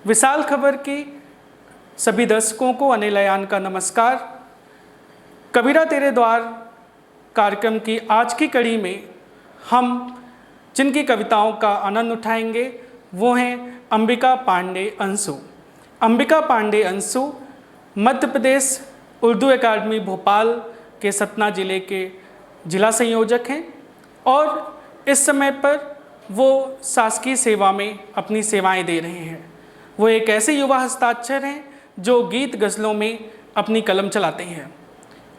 विशाल खबर की सभी दर्शकों को अनिल अयान का नमस्कार। कबीरा तेरे द्वार कार्यक्रम की आज की कड़ी में हम जिनकी कविताओं का आनंद उठाएंगे वो हैं अंबिका पांडे अंशु। अंबिका पांडे अंशु मध्य प्रदेश उर्दू एकेडमी भोपाल के सतना जिले के जिला संयोजक हैं और इस समय पर वो शासकीय सेवा में अपनी सेवाएं दे रहे हैं। वो एक ऐसे युवा हस्ताक्षर हैं जो गीत गज़लों में अपनी कलम चलाते हैं।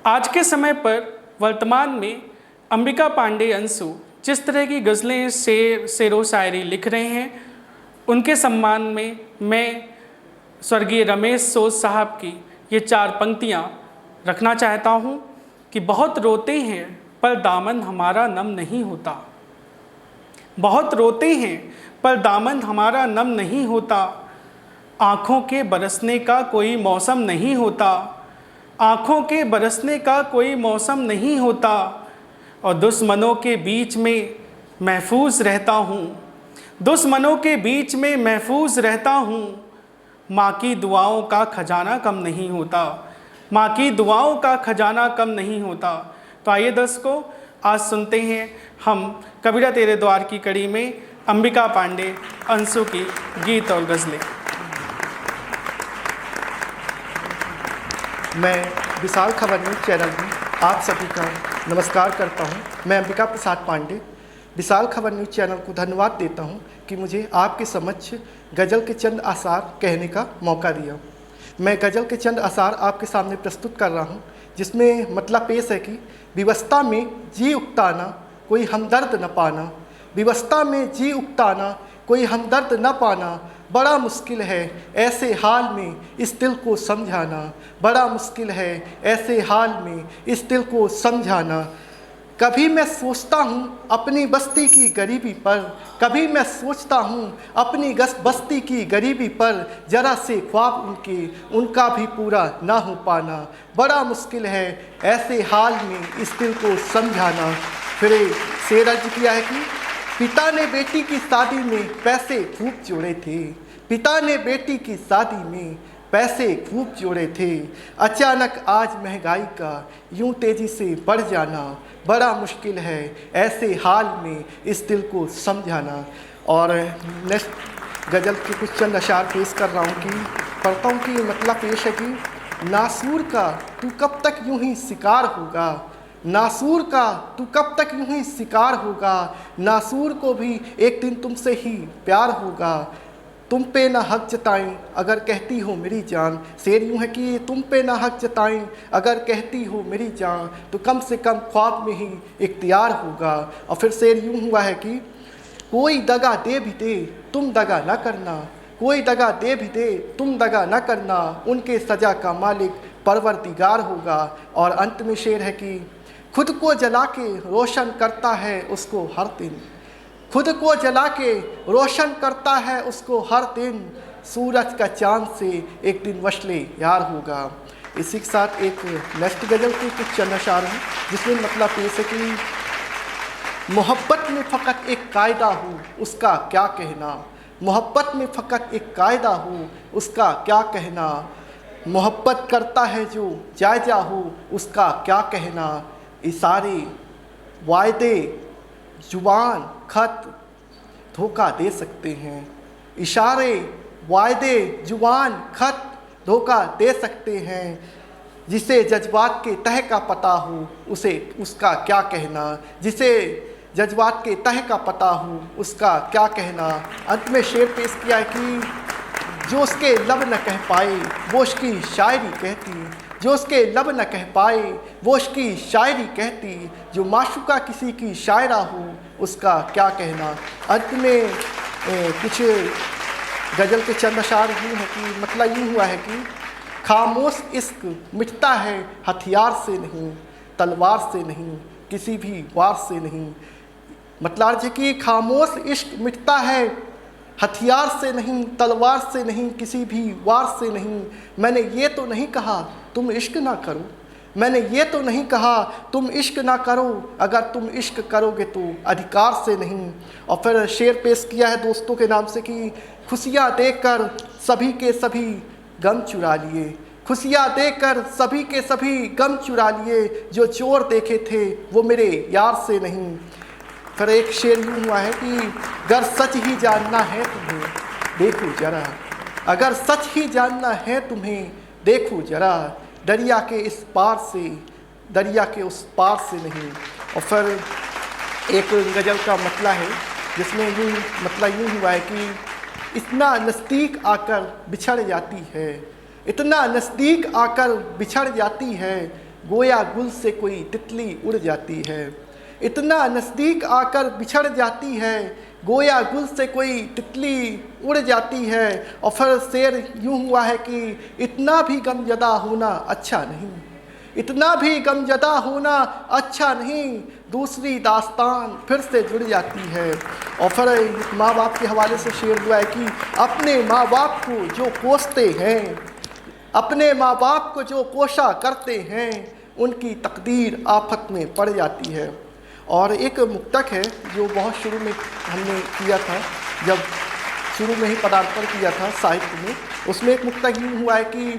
आज के समय पर वर्तमान में अंबिका पांडे अंशु जिस तरह की गज़लें शेरो शायरी लिख रहे हैं, उनके सम्मान में मैं स्वर्गीय रमेश सोज साहब की ये 4 पंक्तियाँ रखना चाहता हूँ कि बहुत रोते हैं पर दामन हमारा नम नहीं होता। बहुत रोते हैं पर दामन हमारा नम नहीं होता। आँखों के बरसने का कोई मौसम नहीं होता। आँखों के बरसने का कोई मौसम नहीं होता। और दुश्मनों के बीच में महफूज रहता हूँ। दुश्मनों के बीच में महफूज रहता हूँ। माँ की दुआओं का खजाना कम नहीं होता। माँ की दुआओं का खजाना कम नहीं होता। तो आइए दर्शकों, आज सुनते हैं हम कबीरा तेरे द्वार की कड़ी में अंबिका पांडे अंशु की गीत और गज़लें। मैं विशाल खबर न्यूज़ चैनल में आप सभी का नमस्कार करता हूं। मैं अंबिका प्रसाद पांडे विशाल खबर न्यूज़ चैनल को धन्यवाद देता हूं कि मुझे आपके समक्ष गज़ल के चंद आसार कहने का मौका दिया। मैं गज़ल के चंद आसार आपके सामने प्रस्तुत कर रहा हूं, जिसमें मतलब पेश है कि विवशता में जी उकताना कोई हमदर्द न पाना। विवशता में जी उकताना कोई हमदर्द न पाना बड़ा मुश्किल है ऐसे हाल में इस दिल को समझाना। बड़ा मुश्किल है ऐसे हाल में इस दिल को समझाना। कभी मैं सोचता हूँ अपनी बस्ती की गरीबी पर। कभी मैं सोचता हूँ अपनी बस्ती की गरीबी पर। जरा से ख्वाब उनका भी पूरा ना हो पाना। बड़ा मुश्किल है ऐसे हाल में इस दिल को समझाना। फिर शेर अर्ज किया है कि पिता ने बेटी की शादी में पैसे खूब जोड़े थे। पिता ने बेटी की शादी में पैसे खूब जोड़े थे। अचानक आज महंगाई का यूं तेज़ी से बढ़ जाना बड़ा मुश्किल है ऐसे हाल में इस दिल को समझाना। और नेक्स्ट गज़ल के कुछ चंद अशार पेश कर रहा हूँ कि पढ़ता हूँ कि मतलब पेश है कि नासूर का तू कब तक यूं ही शिकार होगा। नासूर का तू कब तक यूं ही शिकार होगा। नासूर को भी एक दिन तुमसे ही प्यार होगा। तुम पे ना हक जताएं अगर कहती हो मेरी जान। शेर यूँ है कि तुम पे ना हक जताएं अगर कहती हो मेरी जान तो कम से कम ख्वाब में ही इख्तियार होगा। और फिर शेर यूँ हुआ है कि कोई दगा दे भी दे तुम दगा ना करना। कोई दगा दे भी दे तुम दगा ना करना। उनके सज़ा का मालिक परवरदिगार होगा। और अंत में शेर है कि खुद को जला के रोशन करता है उसको हर दिन। खुद को जला के रोशन करता है उसको हर दिन। सूरज का चांद से एक दिन वशले यार होगा। इसी के साथ एक नेक्स्ट गज़ल के कुछ चंद अशार हैं, जिसमें मतलब पेश है कि मोहब्बत में फ़कत एक कायदा हो उसका क्या कहना। मोहब्बत में फ़कत एक कायदा हो उसका क्या कहना। मोहब्बत करता है जो जायज़ा हो उसका क्या कहना। इशारे वायदे जुबान खत धोखा दे सकते हैं। इशारे वायदे जुबान खत धोखा दे सकते हैं। जिसे जज्बात के तह का पता हो उसे उसका क्या कहना। जिसे जज्बात के तह का पता हो उसका क्या कहना। अंत में शेर पेश किया है कि जो उसके लब न कह पाए वो उसकी शायरी कहती। जो उसके लब न कह पाए वो उसकी शायरी कहती। जो माशूका किसी की शायरा हो उसका क्या कहना। अंत में कुछ गज़ल के चंद अशार यूँ है कि मतलब यूँ हुआ है कि खामोश इश्क मिटता है हथियार से नहीं तलवार से नहीं किसी भी वार से नहीं। मतलब है कि खामोश इश्क मिटता है हथियार से नहीं तलवार से नहीं किसी भी वार से नहीं। मैंने ये तो नहीं कहा तुम इश्क ना करो। मैंने ये तो नहीं कहा तुम इश्क ना करो, अगर तुम इश्क करोगे तो अधिकार से नहीं। और फिर शेर पेश किया है दोस्तों के नाम से कि खुशियाँ देकर सभी के सभी गम चुरा लिए, खुशियाँ देकर सभी के सभी गम चुरा लिए, जो चोर देखे थे वो मेरे यार से नहीं। फिर एक शेर यूँ हुआ है कि अगर सच ही जानना है तुम्हें देखो जरा, अगर सच ही जानना है तुम्हें देखो जरा, दरिया के इस पार से, दरिया के उस पार से नहीं। और फिर एक गज़ल का मतला है जिसमें यूँ मतला यूँ हुआ है कि इतना नज़दीक आकर बिछड़ जाती है, इतना नज़दीक आकर बिछड़ जाती है, गोया गुल से कोई तितली उड़ जाती है। इतना नज़दीक आकर बिछड़ जाती है, गोया गुल से कोई तितली उड़ जाती है। और फिर शेर यूँ हुआ है कि इतना भी गमज़दा होना अच्छा नहीं, इतना भी गमज़दा होना अच्छा नहीं, दूसरी दास्तान फिर से जुड़ जाती है। और फिर माँ बाप के हवाले से शेर हुआ है कि अपने माँ बाप को जो कोसते हैं, अपने माँ बाप को जो कोशा करते हैं, उनकी तकदीर आफत में पड़ जाती है। और एक मुक्तक है जो बहुत शुरू में हमने किया था, जब शुरू में ही पदार्पण किया था साहित्य में, उसमें एक मुक्तक यूँ हुआ है कि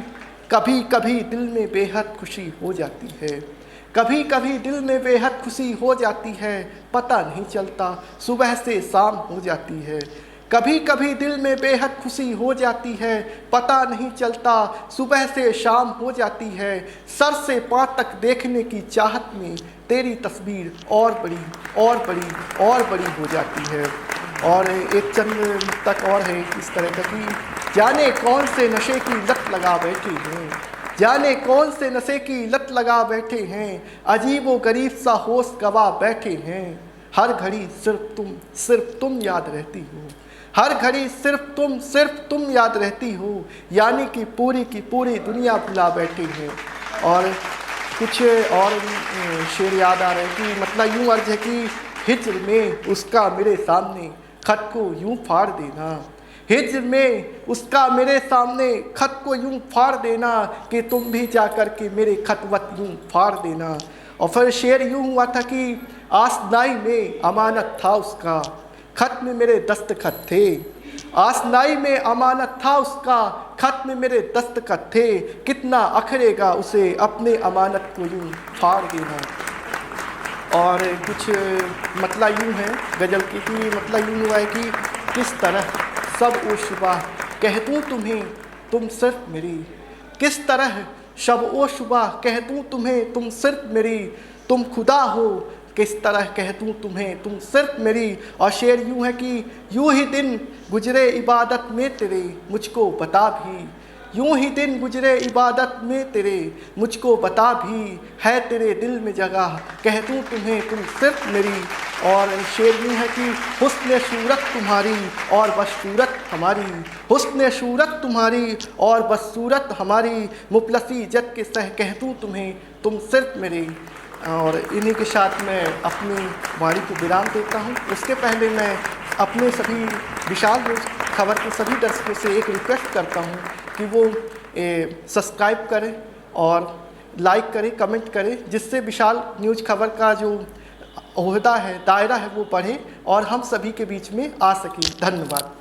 कभी कभी दिल में बेहद खुशी हो जाती है, कभी कभी दिल में बेहद खुशी हो जाती है, पता नहीं चलता सुबह से शाम हो जाती है। कभी कभी दिल में बेहद खुशी हो जाती है, पता नहीं चलता सुबह से शाम हो जाती है, सर से पाँव तक देखने की चाहत में तेरी तस्वीर और बड़ी और बड़ी और बड़ी हो जाती है। और एक चंद तक और है इस तरह का कि जाने कौन से नशे की लत लगा बैठे हैं, जाने कौन से नशे की लत लगा बैठे हैं, अजीब व गरीब सा होश गवा बैठे हैं, हर घड़ी सिर्फ तुम याद रहती हो, हर घड़ी सिर्फ तुम याद रहती हो, यानी कि पूरी की पूरी दुनिया भुला बैठे हैं। और कुछ और शेर याद आ रहे हैं कि मतलब यूँ अर्ज है कि हिज्र में उसका मेरे सामने खत को यूँ फाड़ देना, हिज्र में उसका मेरे सामने खत को यूँ फाड़ देना, कि तुम भी जा कर के मेरे खतवत यूँ फाड़ देना। और फिर शेर यूँ हुआ था कि आसनाई में अमानत था उसका, खत में मेरे दस्तखत थे, आसनाई में अमानत था उसका, खत में मेरे दस्तखत थे, कितना अखरेगा उसे अपने अमानत को यूँ फाड़ देना। और कुछ मतला यूँ है गज़ल की कि मतला यूँ हुआ है कि किस तरह सब ओ शुबह कह दूँ तुम्हें तुम सिर्फ मेरी, किस तरह शब ओ शुबह कह दूँ तुम्हें तुम सिर्फ मेरी, तुम खुदा हो किस तरह कह दूँ तुम्हें तुम सिर्फ मेरी। और शेर यूँ है कि यूँ ही दिन गुजरे इबादत में तेरे मुझको बता भी, यूँ ही दिन गुजरे इबादत में तेरे मुझको बता भी, है तेरे दिल में जगह कह दूँ तुम्हें तुम सिर्फ मेरी। और शेर यूँ है कि हुस्न सूरत तुम्हारी और बस सूरत हमारी, हुस्न सूरत तुम्हारी और बस सूरत हमारी, मुफलसी जग के सह कह दूँ तुम्हें तुम सिर्फ मेरे। और इन्हीं के साथ मैं अपनी वाणी को विराम देता हूँ। उसके पहले मैं अपने सभी विशाल न्यूज़ खबर के सभी दर्शकों से एक रिक्वेस्ट करता हूँ कि वो सब्सक्राइब करें और लाइक करें, कमेंट करें, जिससे विशाल न्यूज़ खबर का जो ओहदा है, दायरा है, वो बढ़े और हम सभी के बीच में आ सके। धन्यवाद।